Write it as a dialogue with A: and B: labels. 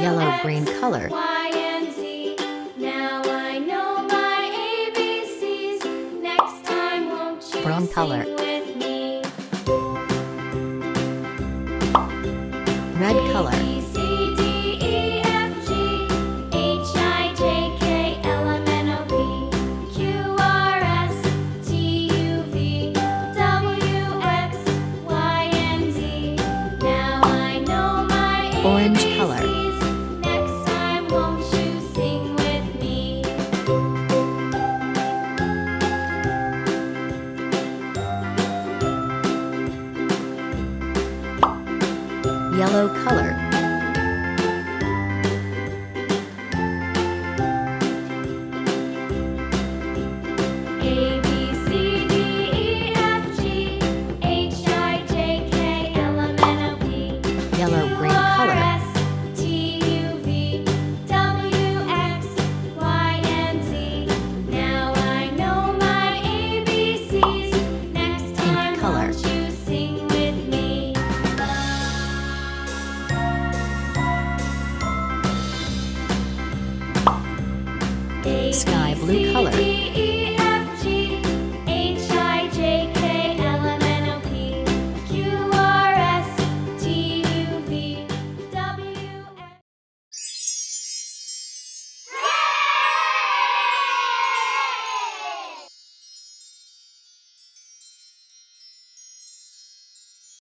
A: Yellow-green color.
B: Y and Z. Now I know my ABCs. Next time, won't you
A: Brown
B: sing
A: color.
B: with me?
A: Red color.
B: A, B, C, D, E, F, G, H, I, J, K, L, M, N, O, P, Q, R, S, T, U, V, W, X, Y, and Z. Now I know my
A: Orange
B: ABCs.
A: color.
B: Next time, won't you sing with me?
A: Yellow color.
B: A, B, C, D, E, F, G, H, I, J, K, L, M, N, O, P,
A: Yellow